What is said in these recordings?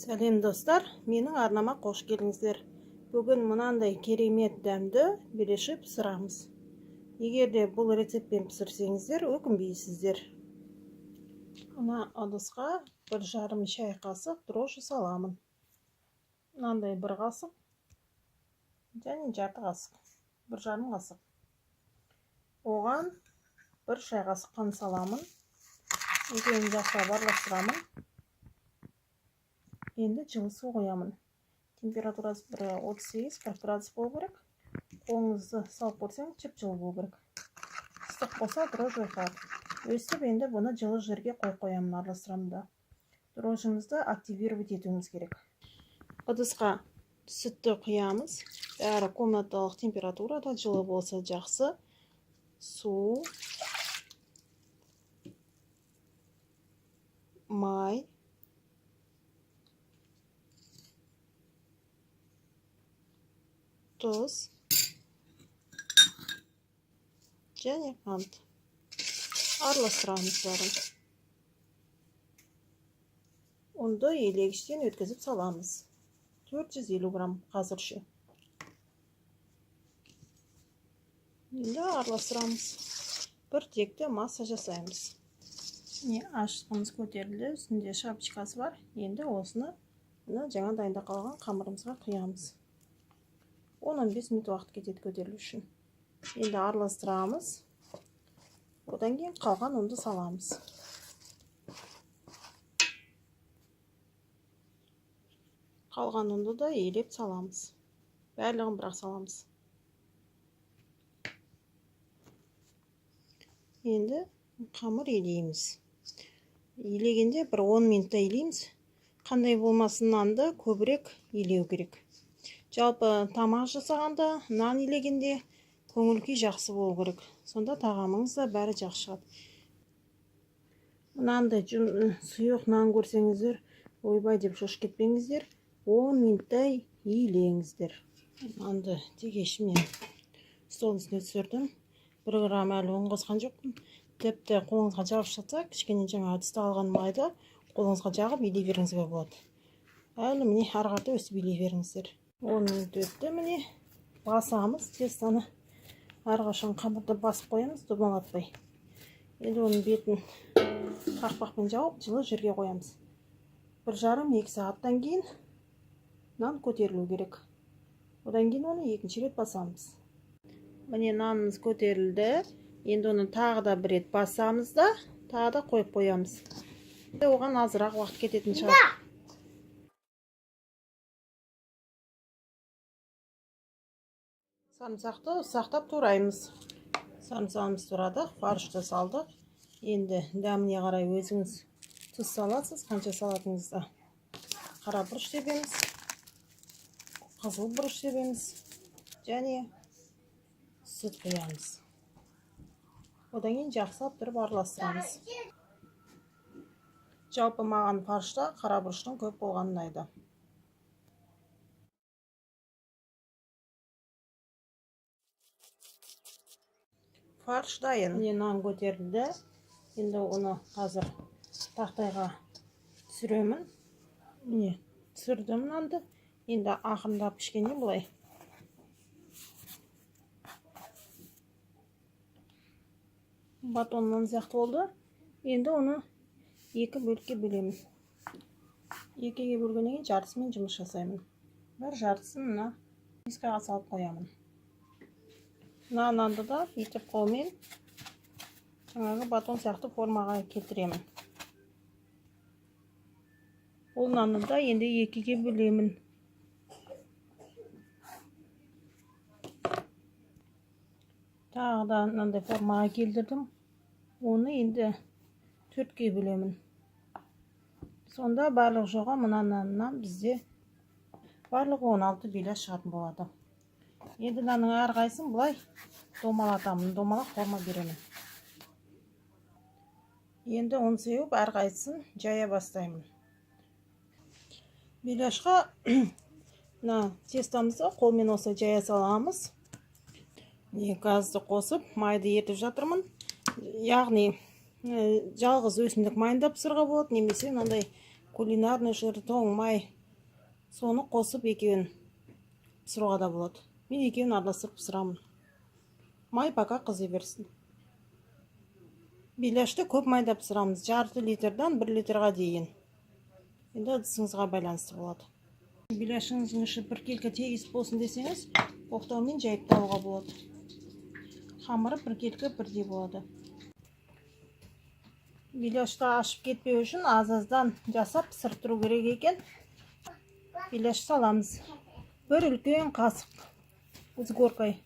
Сәлем достар, менің арнама қош келдіңіздер. Бүгін мынандай керемет дәмді белеші пісірамыз. Егер де бұл рецептпен пісірсеңіздер, өкінбейсіздер. Мына ыдысқа 1,5 шай қасық дрожжи саламын. Мынандай 1 қасық және жарты қасық, 1,5 қасық. Оған 1 шай қасық қант саламын. Екеуін жақсылап араластырамын. Енді жылы су қоямын. Температурасы 38-40 градус болу керек. Қолыңызды салып көрсең, жып-жылы болу керек. Ыстық болса дрожжи ойқалады. Өстіп енді бұны жылы жерге қоямын, араластырамын да. Дрожжимызды активировать етуіміз керек. Ыдысқа сүтті құямыз. Бәрі комнаталық температурада, жылы болса жақсы. Су, май, тұз және қант. Араластырамыз бәрін. Ұнды елегіштен өткізіп саламыз. 450 грамм қазір ше. Енді араластырамыз. Бір текті масса жасаймыз. Ашытқымыз көтерілді, үстінде шапочкасы бар. Енді осыны жаңа дайындап қалған қамырымызға құямыз. 10-15 минут уақыт кетеді көтерілу үшін. Енді араластырамыз. Одан кейін қалған ұнды саламыз. Қалған ұнды да елеп саламыз. Барлығын бірақ саламыз. Енді қамыр елейміз. Елегенде бір 10 минутта елейміз. Қандай болмасын, нанды көбірек елеу керек. Жалпы тамақ жасағанда, нан елегенде көңіл-күй жақсы болу керек. Сонда тағамыңыз да бәрі жақсы шығады. Мынандай сұйық нан көрсеңіздер, ойбай деп шошып кетпеңіздер. 10 минуттай елеңіздер. Нанды тегешімнен стол үстіне түсірдім. 1 грамм әлі ұн қосқан жоқпын. Тіпті қолыңызға жағып жатса, кішкене жаңа ыдыста алған майды қолыңызға жағып елей беріңізге болады. Әлі міне арғарда өсіп елей беріңіздер. 10 минут өтті, міне басамыз, тестаны әрқашан қамырды басып қоямыз, домалатпай. Енді оның бетін қақпақпен жауып, жылы жерге қоямыз. 1,5-2 сағаттан кейін нан көтерілу керек. Одан кейін оны екінші рет басамыз. Міне нанымыз көтерілді. Енді оны тағы да бір рет басамыз да, тағы да қойып қоямыз. Оған азырақ уақыт кететін шығар. Самсақты ұсақтап тураймыз. Самсағымыз турадық, фаршты салдық. Енді дәміне қарай өзіңіз тұз саласыз, қанша салатыңызда. Қара бұрыш себеміз, қызыл бұрыш себеміз және сүт құямыз. Одан кейін жақсылап тұрып араластырамыз. Жалпы маған фаршта қара бұрыштың көп болғаны ұнайды. Фарш дайын. Нан көтерілді. Енді оны қазір тақтайға түсіремін. Міне, түсірдім нанды. Енді ақырындап кішкене былай. Батоннан сияқты болды. Енді оны 2 бөлікке бөлемін. 2-ге бөлгеннен кейін жартысымен жұмыс жасаймын. Бір жартысын мына мискаға салып қоямын. Нанды да бүйтіп қолмен жаңағы батон сияқты формаға келтіремін. Ол нанды да енді 2-ге бөлемін. Тағы да мынандай формаға келтірдім. Оны енді 4-ге бөлемін. Сонда барлық жоға мына наннан бізде барлығы 16 белаш шығатын болады. Енді нанның әрқайсысын былай домалатамын, домалақ форма беремін. Енді ұн сеуіп әрқайсысын жая бастаймын. Белашқа тестамызды қолмен осы жая саламыз. Газды қосып, майды ертіп жатырмын. Яғни жалғыз өсімдік майында пісіруге болады, немесе мынандай кулинарный жыр, тоң, май. Соны қосып екеуін пісіруға да болады. Мен екеуін араластырып пісірамын. Май пока қызы берсін. Беляшты көп майда пісірамыз. Жарты литрдан 1 литрға дейін. Енді ыдысыңызға байланысты болады. Беляшыңыздың іші біркелкі тегіс болсын десеңіз, оқтаумен жайып алуға болады. Қамыры біркелкі бірдей болады. Беляшты ашып кетпеу үшін аз-аздан жасап пісіріп тұру керек екен. Беляш саламыз. Бір үлкен қасық с горкой.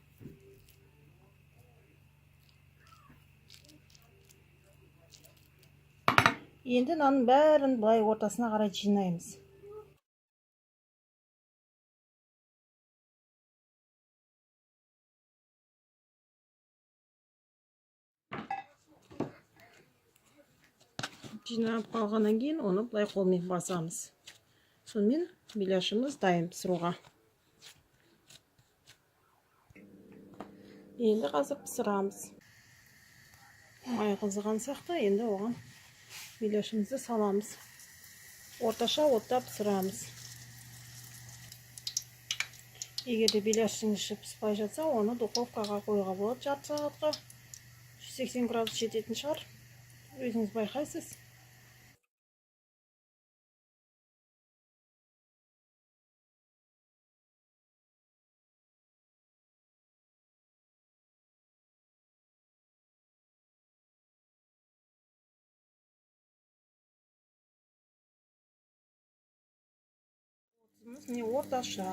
Енді нанның бәрін былай ортасына қарай жинаймыз. Жинап қалғаннан кейін оны былай қолмен басамыз. Сонымен беляшымыз дайын пісіруға. Енді қазір пісірамыз. Май қызыған сияқты, енді оған беляшымызды саламыз. Орташа отта пісірамыз. Егер де беляштың іші піспай жатса, оны духовкаға қоюға болады жарты сағатқа. 180 градус жететін шығар. Өзіңіз байқайсыз. Міне орташа.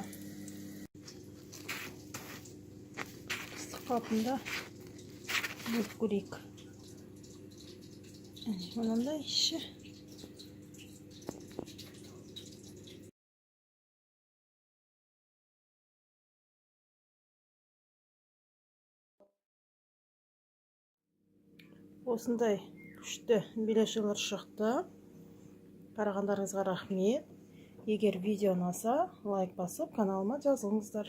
Ыстық қалпында бөліп көрейік. Мынандай іші. Осындай күшті беляшылар шықты. Қарағандарыңызға рахмет. Егер видео ұнаса, лайк басып, каналыма жазылыңыздар.